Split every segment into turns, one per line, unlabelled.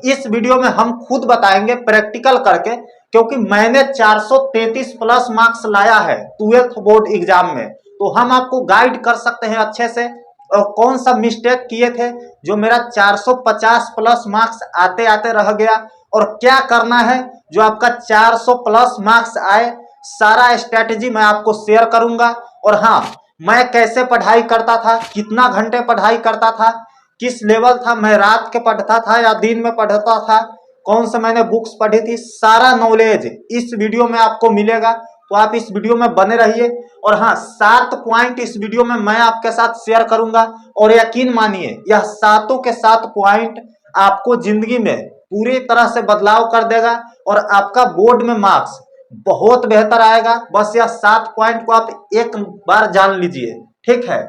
इस वीडियो में हम खुद बताएंगे प्रैक्टिकल करके, क्योंकि मैंने 433 प्लस मार्क्स लाया है 12th बोर्ड एग्जाम में, तो हम आपको गाइड कर सकते हैं अच्छे से और कौन सा मिस्टेक किए थे जो मेरा 450 प्लस मार्क्स आते आते रह गया, और क्या करना है जो आपका 400 प्लस मार्क्स आए। सारा स्ट्रेटेजी मैं आपको शेयर करूंगा। और हाँ, मैं कैसे पढ़ाई करता था, कितना घंटे पढ़ाई करता था, किस लेवल था, मैं रात के पढ़ता था या दिन में पढ़ता था, कौन से मैंने बुक्स पढ़ी थी, सारा नॉलेज इस वीडियो में आपको मिलेगा। तो आप इस वीडियो में बने रहिए। और हाँ, 7 पॉइंट इस वीडियो में मैं आपके साथ शेयर करूंगा, और यकीन मानिए यह 7 के 7 पॉइंट आपको जिंदगी में पूरी तरह से बदलाव कर देगा और आपका बोर्ड में मार्क्स बहुत बेहतर आएगा। बस यह 7 पॉइंट को आप एक बार जान लीजिए, ठीक है।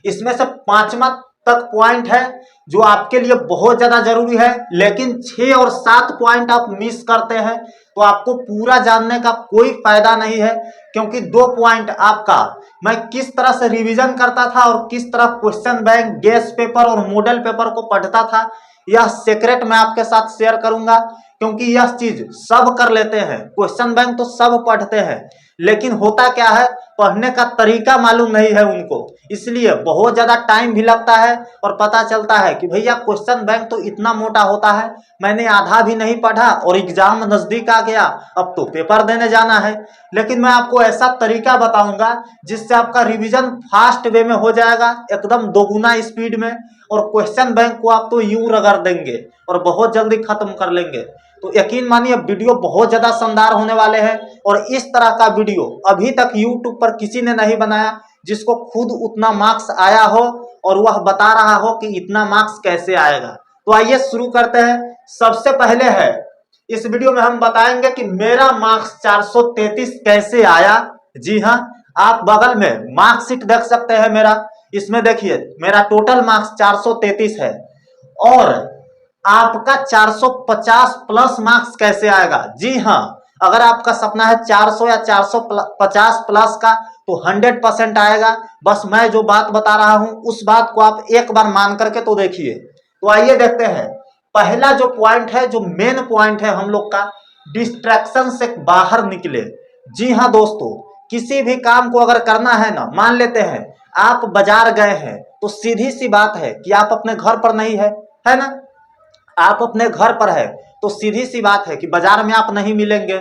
इसमें से 5वां तक पॉइंट है जो आपके लिए बहुत ज्यादा जरूरी है, लेकिन 6 और 7 पॉइंट आप मिस करते हैं तो आपको पूरा जानने का कोई फायदा नहीं है। क्योंकि 2 पॉइंट आपका मैं किस तरह से रिवीजन करता था और किस तरह क्वेश्चन बैंक, गेस पेपर और मॉडल पेपर को पढ़ता था, यह सीक्रेट मैं आपके साथ शेयर करूंगा। क्योंकि यह चीज सब कर लेते हैं, क्वेश्चन बैंक तो सब पढ़ते हैं, लेकिन होता क्या है, पढ़ने का तरीका मालूम नहीं है उनको, इसलिए बहुत ज्यादा टाइम भी लगता है। और पता चलता है कि भैया क्वेश्चन बैंक तो इतना मोटा होता है, मैंने आधा भी नहीं पढ़ा और एग्जाम नजदीक आ गया, अब तो पेपर देने जाना है। लेकिन मैं आपको ऐसा तरीका बताऊंगा जिससे आपका रिवीजन फास्ट वे में हो जाएगा, एकदम दोगुना स्पीड में, और क्वेश्चन बैंक को आप तो यूं रगड़ देंगे और बहुत जल्दी खत्म कर लेंगे। तो यकीन मानिए वीडियो बहुत ज्यादा शानदार होने वाले हैं, और इस तरह का वीडियो अभी तक YouTube पर किसी ने नहीं बनाया जिसको खुद उतना मार्क्स आया हो और वह बता रहा हो कि इतना मार्क्स कैसे आएगा। तो आइए शुरू करते हैं। सबसे पहले है, इस वीडियो में हम बताएंगे कि मेरा मार्क्स 433 कैसे आया। जी हाँ, आप बगल में मार्कशीट देख सकते हैं मेरा, इसमें देखिए मेरा टोटल मार्क्स 433 है, और आपका 450 प्लस मार्क्स कैसे आएगा। जी हाँ, अगर आपका सपना है 400 या 450 प्लस का तो 100% आएगा। बस मैं जो बात बता रहा हूं उस बात को आप एक बार मान करके तो देखिए। तो आइए देखते हैं। पहला जो पॉइंट है, जो मेन पॉइंट है हम लोग का, डिस्ट्रैक्शन से बाहर निकले। जी हाँ दोस्तों, किसी भी काम को अगर करना है ना, मान लेते हैं आप बाजार गए हैं, तो सीधी सी बात है कि आप अपने घर पर नहीं है ना, आप अपने घर पर है तो सीधी सी बात है कि बाजार में आप नहीं मिलेंगे।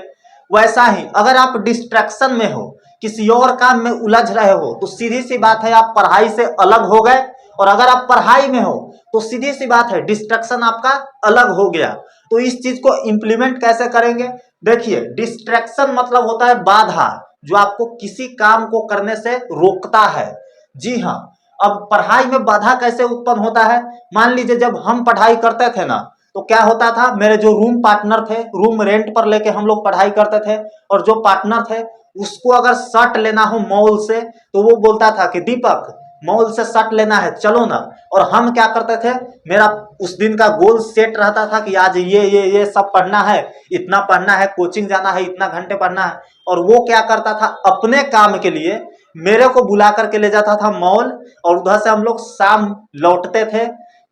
वैसा ही अगर आप डिस्ट्रैक्शन में हो, किसी और काम में उलझ रहे हो, तो सीधी सी बात है आप पढ़ाई से अलग हो गए, और अगर आप पढ़ाई में हो तो सीधी सी बात है डिस्ट्रैक्शन आपका अलग हो गया। तो इस चीज को इंप्लीमेंट कैसे करेंगे, देखिए डिस्ट्रैक्शन मतलब होता है बाधा, जो आपको किसी काम को करने से रोकता है। जी हाँ, अब पढ़ाई में बाधा कैसे उत्पन्न होता है, मान लीजिए जब हम पढ़ाई करते थे ना, तो क्या होता था, मेरे जो रूम पार्टनर थे, रूम रेंट पर लेके हम लोग पढ़ाई करते थे, और जो पार्टनर थे उसको अगर शर्ट लेना हो मॉल से तो वो बोलता था कि दीपक मॉल से शर्ट लेना है, चलो ना। और हम क्या करते थे, मेरा उस दिन का गोल सेट रहता था कि आज ये सब पढ़ना है, इतना पढ़ना है, कोचिंग जाना है, इतना घंटे पढ़ना है। और वो क्या करता था, अपने काम के लिए मेरे को बुला करके ले जाता था मॉल, और उधर से हम लोग शाम लौटते थे।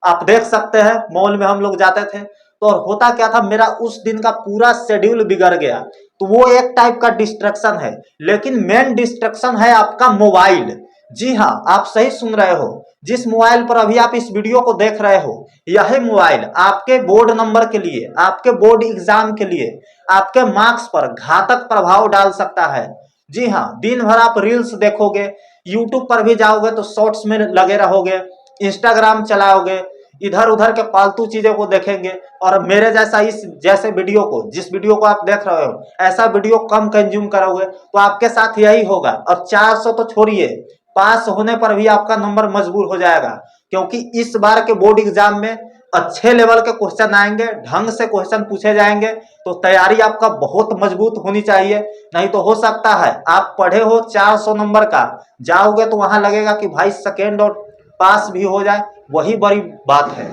आप देख सकते हैं मॉल में हम लोग जाते थे, तो और होता क्या था, मेरा उस दिन का पूरा शेड्यूल बिगड़ गया। तो वो एक टाइप का डिस्ट्रैक्शन है, लेकिन मेन डिस्ट्रैक्शन है आपका मोबाइल। जी हाँ, आप सही सुन रहे हो, जिस मोबाइल पर अभी आप इस वीडियो को देख रहे हो, यही मोबाइल आपके बोर्ड नंबर के लिए, आपके बोर्ड एग्जाम के लिए, आपके मार्क्स पर घातक प्रभाव डाल सकता है। जी हाँ, दिन भर आप रील्स देखोगे, यूट्यूब पर भी जाओगे तो शॉर्ट्स में लगे रहोगे, इंस्टाग्राम चलाओगे, इधर उधर के फालतू चीजों को देखेंगे, और मेरे जैसा इस जैसे वीडियो को, जिस वीडियो को आप देख रहे हो, ऐसा वीडियो कम कंज्यूम करोगे तो आपके साथ यही होगा। और 400 तो छोड़िए, पास होने पर भी आपका नंबर मजबूर हो जाएगा, क्योंकि इस बार के बोर्ड एग्जाम में अच्छे लेवल के क्वेश्चन आएंगे, ढंग से क्वेश्चन पूछे जाएंगे। तो तैयारी आपका बहुत मजबूत होनी चाहिए, नहीं तो हो सकता है आप पढ़े हो 400 नंबर का, जाओगे तो वहां लगेगा कि भाई सेकेंड और पास भी हो जाए, वही बड़ी बात है।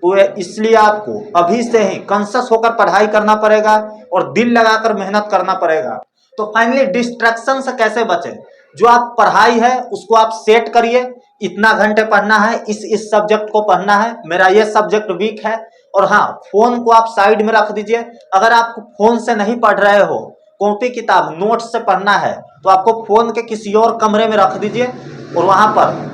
तो इसलिए आपको अभी से ही कॉन्शियस होकर पढ़ाई करना पड़ेगा और दिल लगाकर मेहनत करना पड़ेगा। तो फाइनली डिस्ट्रैक्शन से कैसे बचे, जो आप पढ़ाई है उसको आप सेट करिए, इतना घंटे पढ़ना है, इस सब्जेक्ट को पढ़ना है, मेरा ये सब्जेक्ट वीक है, और हाँ, फोन को आप साइड में रख दीजिए। अगर आप फोन से नहीं पढ़ रहे हो, कॉपी किताब नोट्स से पढ़ना है, तो आपको फोन के किसी और कमरे में रख दीजिए और वहां पर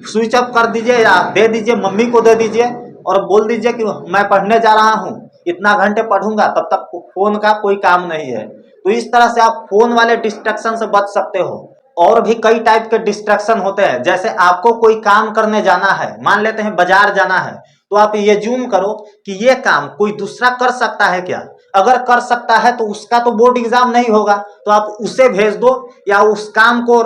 स्विच ऑफ कर दीजिए या दे दीजिए, मम्मी को दे दीजिए और बोल दीजिए कि मैं पढ़ने जा रहा हूँ, इतना घंटे पढ़ूंगा, तब तक फोन का कोई काम नहीं है। तो इस तरह से आप फोन वाले डिस्ट्रैक्शन से बच सकते हो। और भी कई टाइप के डिस्ट्रैक्शन होते हैं, जैसे आपको कोई काम करने जाना है, मान लेते हैं बाजार जाना है, तो आप ये जूम करो कि ये काम कोई दूसरा कर सकता है क्या। अगर कर सकता है तो उसका तो बोर्ड एग्जाम नहीं होगा, तो आप उसे भेज दो या उस काम को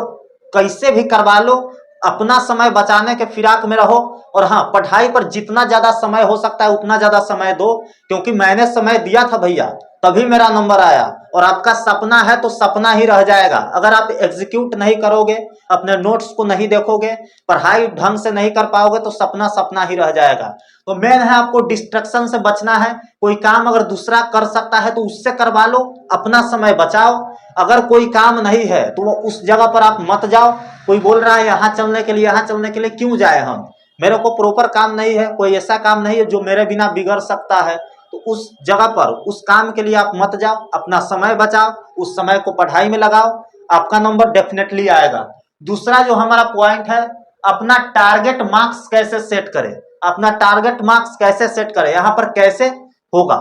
कैसे भी करवा लो, अपना समय बचाने के फिराक में रहो। और हाँ, पढ़ाई पर जितना ज्यादा समय हो सकता है उतना ज्यादा समय दो, क्योंकि मैंने समय दिया था भैया, तभी मेरा नंबर आया। और आपका सपना है तो सपना ही रह जाएगा। अगर आप एग्जीक्यूट नहीं करोगे, अपने नोट्स को नहीं देखोगे, पढ़ाई ढंग से नहीं कर पाओगे, तो सपना सपना ही रह जाएगा। तो मेन है आपको डिस्ट्रैक्शन से बचना है। कोई काम अगर दूसरा कर सकता है तो उससे करवा लो, अपना समय बचाओ। अगर कोई काम नहीं है तो वो उस जगह पर आप मत जाओ। कोई बोल रहा है यहाँ चलने के लिए, यहाँ चलने के लिए, क्यों जाए हम, मेरे को प्रॉपर काम नहीं है, कोई ऐसा काम नहीं है जो मेरे बिना बिगड़ सकता है, तो उस जगह पर उस काम के लिए आप मत जाओ, अपना समय बचाओ, उस समय को पढ़ाई में लगाओ, आपका नंबर डेफिनेटली आएगा। दूसरा जो हमारा पॉइंट है, अपना टारगेट मार्क्स कैसे सेट करें। अपना टारगेट मार्क्स कैसे सेट करें, यहाँ पर कैसे होगा।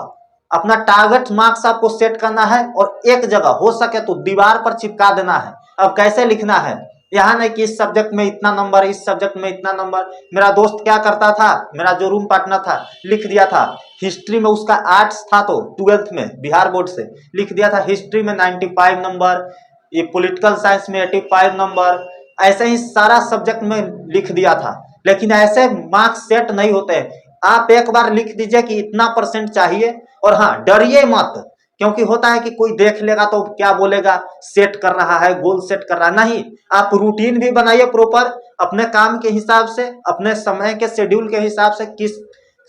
अपना टारगेट मार्क्स आपको सेट करना है और एक जगह हो सके तो दीवार पर चिपका देना है। अब कैसे लिखना है, यहाँ नहीं कि इस सब्जेक्ट में इतना नंबर, इस सब्जेक्ट में इतना नंबर। मेरा दोस्त क्या करता था, मेरा जो रूम पार्टनर था, लिख दिया था हिस्ट्री में, उसका आर्ट्स था तो 12th में बिहार बोर्ड से लिख दिया था हिस्ट्री में 95 नंबर, ये पॉलिटिकल साइंस में 85 नंबर, ऐसे ही सारा सब्जेक्ट में लिख दिया था। लेकिन ऐसे मार्क्स सेट नहीं होते। आप एक बार लिख दीजिए कि इतना परसेंट चाहिए, और हाँ, डरिए मत, क्योंकि होता है कि कोई देख लेगा तो क्या बोलेगा, सेट कर रहा है, गोल सेट कर रहा है। नहीं, आप रूटीन भी बनाइए प्रॉपर, अपने काम के हिसाब से, अपने समय के शेड्यूल के हिसाब से, किस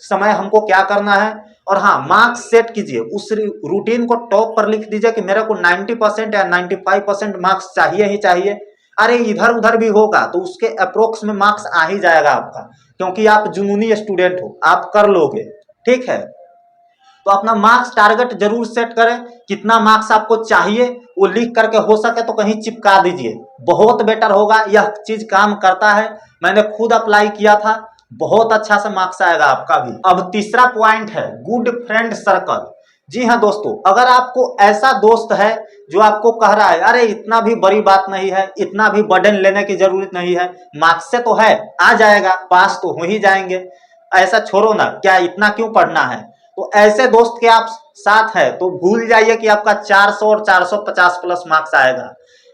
समय हमको क्या करना है। और हाँ, मार्क्स सेट कीजिए, उस रूटीन को टॉप पर लिख दीजिए कि मेरे को 90% या 95% मार्क्स चाहिए ही चाहिए। अरे इधर उधर भी होगा तो उसके अप्रोक्स में मार्क्स आ ही जाएगा आपका, क्योंकि आप जुनूनी स्टूडेंट हो, आप कर लोगे। ठीक है, तो अपना मार्क्स टारगेट जरूर सेट करें, कितना मार्क्स आपको चाहिए वो लिख करके हो सके तो कहीं चिपका दीजिए, बहुत बेटर होगा। यह चीज काम करता है, मैंने खुद अप्लाई किया था, बहुत अच्छा से मार्क्स आएगा आपका भी। अब तीसरा पॉइंट है गुड फ्रेंड सर्कल। जी हाँ दोस्तों, अगर आपको ऐसा दोस्त है जो आपको कह रहा है अरे इतना भी बड़ी बात नहीं है, इतना भी बर्डन लेने की जरूरत नहीं है, मार्क्स से तो है, आ जाएगा, पास तो हो ही जाएंगे, ऐसा छोड़ो ना, क्या इतना क्यों पढ़ना है, तो ऐसे दोस्त के आप साथ है तो भूल जाइए कि आपका 400 और 450 प्लस मार्क्स आएगा।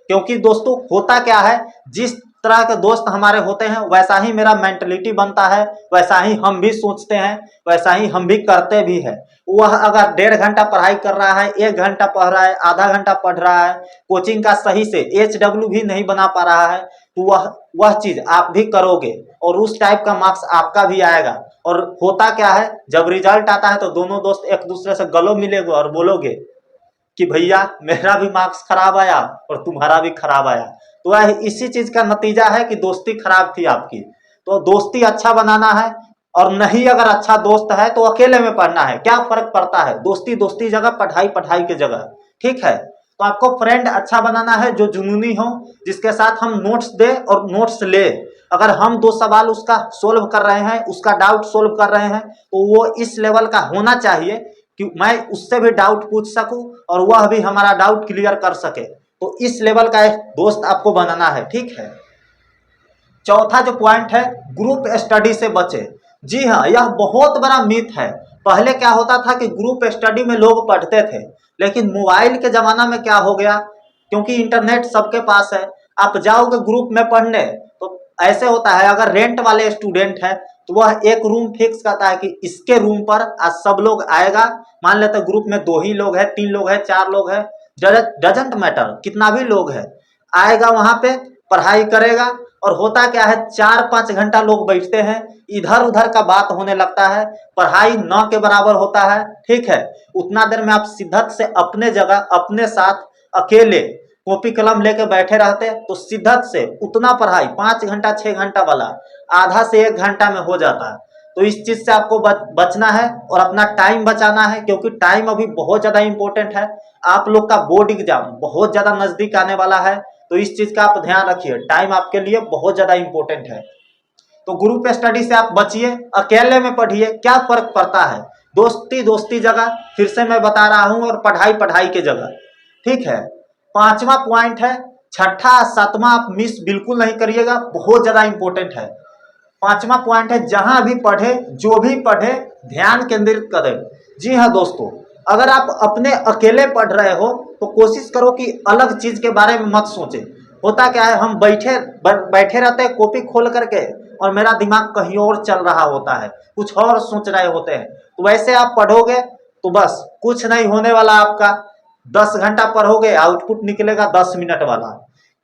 क्योंकि दोस्तों होता क्या है, जिस तरह के दोस्त हमारे होते हैं वैसा ही मेरा मेंटलिटी बनता है, वैसा ही हम भी सोचते हैं, वैसा ही हम भी करते भी है। वह अगर 1.5 घंटा पढ़ाई कर रहा है, 1 घंटा पढ़ रहा है, आधा घंटा पढ़ रहा है, कोचिंग का सही से HW भी नहीं बना पा रहा है, तो वह चीज आप भी करोगे और उस टाइप का मार्क्स आपका भी आएगा। और होता क्या है, जब रिजल्ट आता है तो दोनों दोस्त एक दूसरे से गलों मिलेंगे और बोलोगे कि भैया मेरा भी मार्क्स खराब आया और तुम्हारा भी खराब आया। तो वह इसी चीज का नतीजा है कि दोस्ती खराब थी आपकी। तो दोस्ती अच्छा बनाना है, और नहीं अगर अच्छा दोस्त है तो अकेले में पढ़ना है, क्या फर्क पड़ता है, दोस्ती दोस्ती जगह, पढ़ाई पढ़ाई की जगह। ठीक है, तो आपको फ्रेंड अच्छा बनाना है जो जुनूनी हो, जिसके साथ हम नोट्स दे और नोट्स ले। अगर हम 2 सवाल उसका सोल्व कर रहे हैं, उसका डाउट सोल्व कर रहे हैं, तो वो इस लेवल का होना चाहिए कि मैं उससे भी डाउट पूछ सकूं और वह भी हमारा डाउट क्लियर कर सके। तो इस लेवल का एक दोस्त आपको बनाना है। ठीक है, चौथा जो पॉइंट है, ग्रुप स्टडी से बचे। जी हाँ, यह बहुत बड़ा मिथ है। पहले क्या होता था कि ग्रुप स्टडी में लोग पढ़ते थे, लेकिन मोबाइल के जमाना में क्या हो गया, क्योंकि इंटरनेट सबके पास है, आप जाओगे ग्रुप में पढ़ने तो ऐसे होता है, अगर रेंट वाले स्टूडेंट है तो वह एक रूम फिक्स करता है कि इसके रूम पर आज सब लोग आएगा। मान लेते ग्रुप में 2 ही लोग है, 3 लोग है, 4 लोग है, डजंट मैटर कितना भी लोग है, आएगा वहां पे पढ़ाई करेगा। और होता क्या है, 4-5 घंटा लोग बैठते हैं, इधर उधर का बात होने लगता है, पढ़ाई न के बराबर होता है। ठीक है, उतना देर में आप सिद्धत से अपने जगह अपने साथ अकेले कॉपी कलम लेके बैठे रहते तो सिद्धत से उतना पढ़ाई 5 घंटा 6 घंटा वाला आधा से 1 घंटा में हो जाता है। तो इस चीज से आपको बचना है और अपना टाइम बचाना है, क्योंकि टाइम अभी बहुत ज्यादा इंपॉर्टेंट है। आप लोग का बोर्ड एग्जाम बहुत ज्यादा नजदीक आने वाला है, तो इस चीज का आप ध्यान रखिए, टाइम आपके लिए बहुत ज्यादा इंपॉर्टेंट है। तो ग्रुप स्टडी से आप बचिए, अकेले में पढ़िए, क्या फर्क पड़ता है, दोस्ती दोस्ती जगह, फिर से मैं बता रहा हूं, और पढ़ाई पढ़ाई की जगह, ठीक है। पांचवा पॉइंट है, छठा सातवां आप मिस बिल्कुल नहीं करिएगा, बहुत ज्यादा इंपॉर्टेंट है। पांचवा पॉइंट है, जहां भी पढ़े, जो भी पढ़े, ध्यान केंद्रित करें। जी हाँ दोस्तों, अगर आप अपने अकेले पढ़ रहे हो तो कोशिश करो कि अलग चीज के बारे में मत सोचे। होता क्या है, हम बैठे रहते हैं कॉपी खोल करके, और मेरा दिमाग कहीं और चल रहा होता है, कुछ और सोच रहे होते हैं। तो वैसे आप पढ़ोगे तो बस कुछ नहीं होने वाला आपका। 10 घंटा पढ़ोगे, आउटपुट निकलेगा 10 मिनट वाला।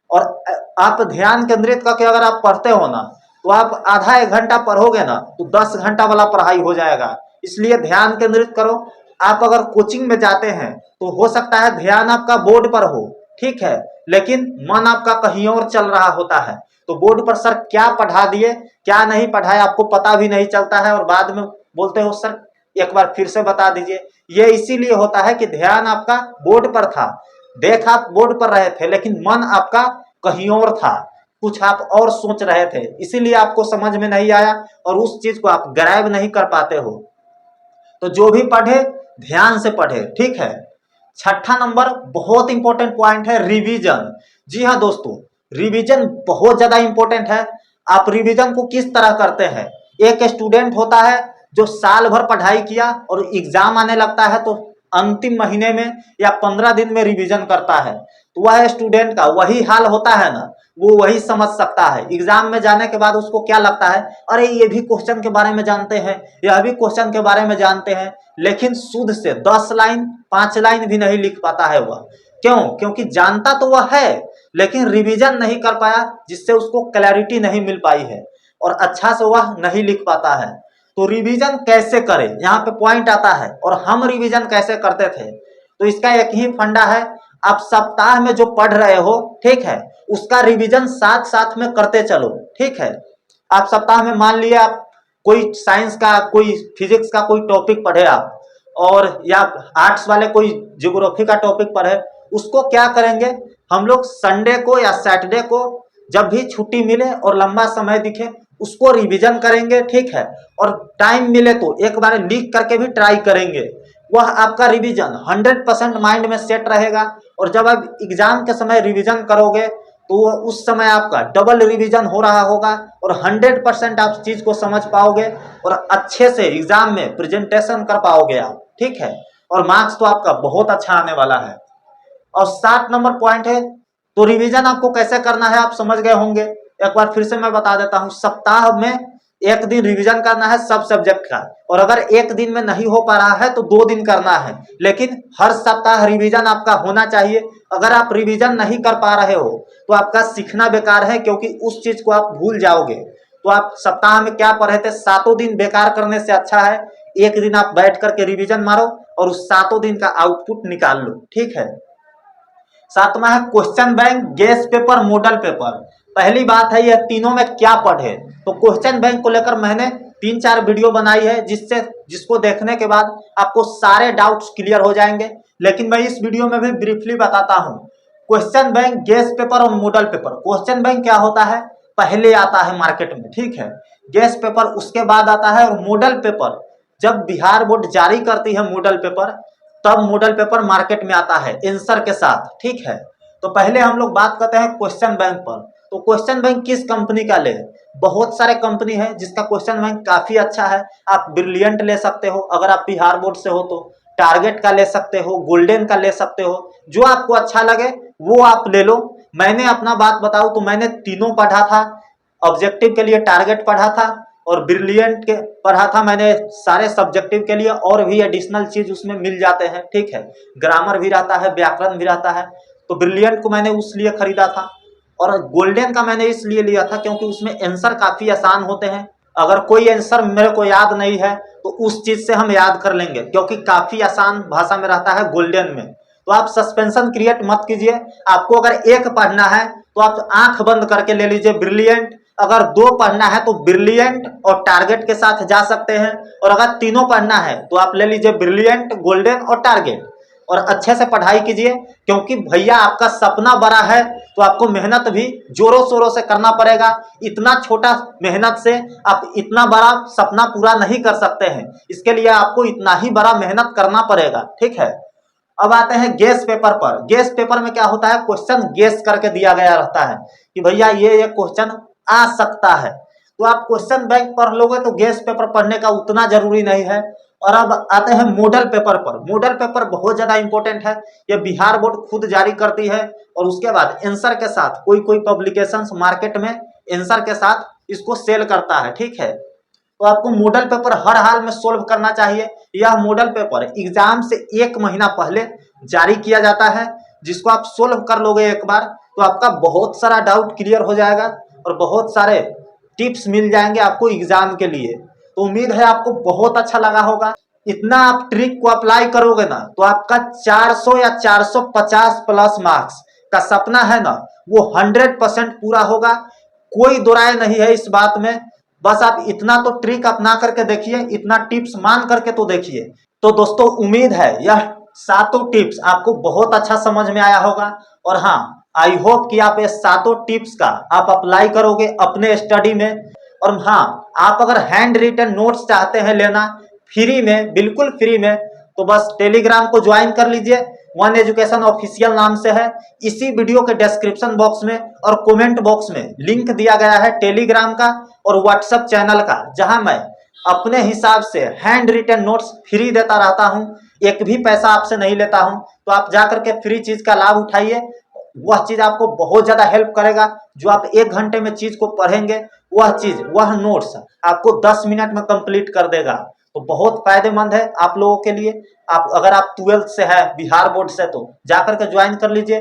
और आप ध्यान केंद्रित करके अगर आप पढ़ते हो ना, तो आप आधा 1 घंटा पढ़ोगे ना, तो 10 घंटा वाला पढ़ाई हो जाएगा। इसलिए ध्यान केंद्रित करो। आप अगर कोचिंग में जाते हैं तो हो सकता है ध्यान आपका बोर्ड पर हो, ठीक है, लेकिन मन आपका कहीं और चल रहा होता है। तो बोर्ड पर सर क्या पढ़ा दिए, क्या नहीं पढ़ाया, आपको पता भी नहीं चलता है, और बाद में बोलते हो सर एक बार फिर से बता दीजिए। ये इसीलिए होता है कि ध्यान आपका बोर्ड पर था, देख आप बोर्ड पर रहे थे, लेकिन मन आपका कहीं और था, कुछ आप और सोच रहे थे, इसीलिए आपको समझ में नहीं आया और उस चीज को आप ग्रैब नहीं कर पाते हो। तो जो भी पढ़े ध्यान से पढ़े, ठीक है। छठा नंबर बहुत इंपॉर्टेंट पॉइंट है, रिवीजन। जी हाँ दोस्तों, रिवीजन बहुत ज्यादा इंपॉर्टेंट है। आप रिवीजन को किस तरह करते हैं, एक स्टूडेंट होता है जो साल भर पढ़ाई किया और एग्जाम आने लगता है तो अंतिम महीने में या 15 दिन में रिवीजन करता है, तो वह स्टूडेंट का वही हाल होता है ना, वो वही समझ सकता है। एग्जाम में जाने के बाद उसको क्या लगता है, अरे ये भी क्वेश्चन के बारे में जानते हैं, यह भी क्वेश्चन के बारे में जानते हैं, लेकिन शुद्ध से 10 लाइन 5 लाइन भी नहीं लिख पाता है वह। क्यों? क्योंकि जानता तो वह है, लेकिन रिवीजन नहीं कर पाया, जिससे उसको क्लैरिटी नहीं मिल पाई है और अच्छा से वह नहीं लिख पाता है। तो रिवीजन कैसे करें, यहाँ पे पॉइंट आता है। और हम रिवीजन कैसे करते थे, तो इसका एक ही फंडा है, आप सप्ताह में जो पढ़ रहे हो, ठीक है, उसका रिवीजन साथ साथ में करते चलो, ठीक है। आप सप्ताह में मान लिया आप कोई साइंस का, कोई फिजिक्स का कोई टॉपिक पढ़े आप, और या आर्ट्स वाले कोई ज्योग्राफी का टॉपिक पढ़े, उसको क्या करेंगे हम लोग, संडे को या सैटरडे को जब भी छुट्टी मिले और लंबा समय दिखे, उसको रिवीजन करेंगे, ठीक है। और टाइम मिले तो एक बार लिख करके भी ट्राई करेंगे, वह आपका रिवीजन 100% माइंड में सेट रहेगा। और जब आप एग्जाम के समय रिवीजन करोगे तो उस समय आपका डबल रिवीजन हो रहा होगा और 100% आप चीज को समझ पाओगे और अच्छे से एग्जाम में प्रेजेंटेशन कर पाओगे आप, ठीक है। और मार्क्स तो आपका बहुत अच्छा आने वाला है। और 7 नंबर पॉइंट है, तो रिवीजन आपको कैसे करना है आप समझ गए होंगे। एक बार फिर से मैं बता देता हूं, सप्ताह में एक दिन रिवीजन करना है सब सब्जेक्ट का, और अगर एक दिन में नहीं हो पा रहा है तो 2 दिन करना है, लेकिन हर सप्ताह रिवीजन आपका होना चाहिए। अगर आप रिवीजन नहीं कर पा रहे हो तो आपका सीखना बेकार है, क्योंकि उस चीज को आप भूल जाओगे। तो आप सप्ताह में क्या पढ़े थे, 7 दिन बेकार करने से अच्छा है एक दिन आप बैठ करके रिवीजन मारो और उस 7 दिन का आउटपुट निकाल लो, ठीक है। 7वां है question bank, guess paper, model paper. पहली बात है ये तीनों में क्या पढ़े, तो क्वेश्चन बैंक को लेकर मैंने 3-4 वीडियो बनाई है, जिसको देखने के बाद आपको सारे डाउट्स क्लियर हो जाएंगे। लेकिन मैं इस वीडियो में भी ब्रीफली बताता हूं, क्वेश्चन बैंक, गेस पेपर और मॉडल पेपर। क्वेश्चन बैंक क्या होता है, पहले आता है मार्केट में, ठीक है। गेस पेपर उसके बाद आता है, और मॉडल पेपर जब बिहार बोर्ड जारी करती है मॉडल पेपर, तब मॉडल पेपर मार्केट में आता है आंसर के साथ, ठीक है। तो पहले हम लोग बात करते हैं क्वेश्चन बैंक पर। तो क्वेश्चन बैंक किस कंपनी का ले, बहुत सारे कंपनी है जिसका क्वेश्चन बैंक काफी अच्छा है। आप ब्रिलियंट ले सकते हो, अगर आप बिहार बोर्ड से हो तो टारगेट का ले सकते हो, गोल्डन का ले सकते हो, जो आपको अच्छा लगे वो आप ले लो। मैंने अपना बात बताऊं तो मैंने तीनों पढ़ा था, ऑब्जेक्टिव के लिए टारगेट पढ़ा था और ब्रिलियंट के पढ़ा था मैंने सारे सब्जेक्टिव के लिए, और भी एडिशनल चीज उसमें मिल जाते हैं, ठीक है। ग्रामर भी रहता है, व्याकरण भी रहता है। तो ब्रिलियंट को मैंने उसलिए खरीदा था, और गोल्डन का मैंने इसलिए लिया था क्योंकि उसमें आंसर काफी आसान होते हैं। अगर कोई आंसर मेरे को याद नहीं है तो उस चीज से हम याद कर लेंगे, क्योंकि काफी आसान भाषा में रहता है गोल्डन में। तो आप सस्पेंशन क्रिएट मत कीजिए, आपको अगर एक पढ़ना है तो आप आंख बंद करके ले लीजिए ब्रिलियंट, अगर 2 पढ़ना है तो ब्रिलियंट और टारगेट के साथ जा सकते हैं, और अगर तीनों पढ़ना है तो आप ले लीजिए ब्रिलियंट, गोल्डन और टारगेट, और अच्छे से पढ़ाई कीजिए। क्योंकि भैया आपका सपना बड़ा है तो आपको मेहनत भी जोरों शोरों से करना पड़ेगा। इतना छोटा मेहनत से आप इतना बड़ा सपना पूरा नहीं कर सकते हैं, इसके लिए आपको इतना ही बड़ा मेहनत करना पड़ेगा, ठीक है। अब आते हैं गेस पेपर पर। गेस पेपर में क्या होता है, क्वेश्चन गेस करके दिया गया रहता है कि भैया ये क्वेश्चन आ सकता है, तो आप क्वेश्चन बैंक पढ़ लोगे तो गेस पेपर पढ़ने का उतना जरूरी नहीं है। और अब आते हैं मॉडल पेपर पर। मॉडल पेपर बहुत ज्यादा इंपॉर्टेंट है, ये बिहार बोर्ड खुद जारी करती है, और उसके बाद आंसर के साथ कोई कोई पब्लिकेशंस मार्केट में आंसर के साथ इसको सेल करता है, ठीक है। तो आपको मॉडल पेपर हर हाल में सोल्व करना चाहिए। यह मॉडल पेपर एग्जाम से 1 महीना पहले जारी किया जाता है, जिसको आप सोल्व कर लोगे एक बार तो आपका बहुत सारा डाउट क्लियर हो जाएगा और बहुत सारे टिप्स मिल जाएंगे आपको एग्जाम के लिए। तो उम्मीद है आपको बहुत अच्छा लगा होगा। इतना आप ट्रिक को अप्लाई करोगे ना तो आपका 400 या 450 प्लस मार्क्स का सपना है ना, वो 100% पूरा होगा। कोई दो राय नहीं है इस बात में। बस आप इतना तो ट्रिक अपना करके देखिए, इतना टिप्स मान करके तो देखिए। तो दोस्तों उम्मीद है यह 7 टिप्स आपको बहुत अच्छा समझ में आया होगा, और हाँ, आई होप कि आप ये 7 टिप्स का आप अप्लाई करोगे अपने स्टडी में। और हाँ, आप अगर हैंड रिटन नोट्स चाहते हैं लेना फ्री में, बिल्कुल फ्री में, तो बस टेलीग्राम को ज्वाइन कर लीजिए। वन एजुकेशन ऑफिशियल नाम से है। इसी वीडियो के डिस्क्रिप्शन बॉक्स में और कमेंट बॉक्स में लिंक दिया गया है टेलीग्राम का और व्हाट्सएप चैनल का, जहां मैं अपने हिसाब से हैंड रिटन नोट्स फ्री देता रहता हूं, एक भी पैसा आपसे नहीं लेता हूं। तो आप जाकर के फ्री चीज का लाभ उठाइए, वह चीज आपको बहुत ज्यादा हेल्प करेगा। जो आप 1 घंटे में चीज को पढ़ेंगे, वह चीज, वह नोट्स आपको 10 मिनट में कंप्लीट कर देगा। तो बहुत फायदेमंद है आप लोगों के लिए। आप अगर आप 12th से है बिहार बोर्ड से, तो जाकर के ज्वाइन कर लीजिए।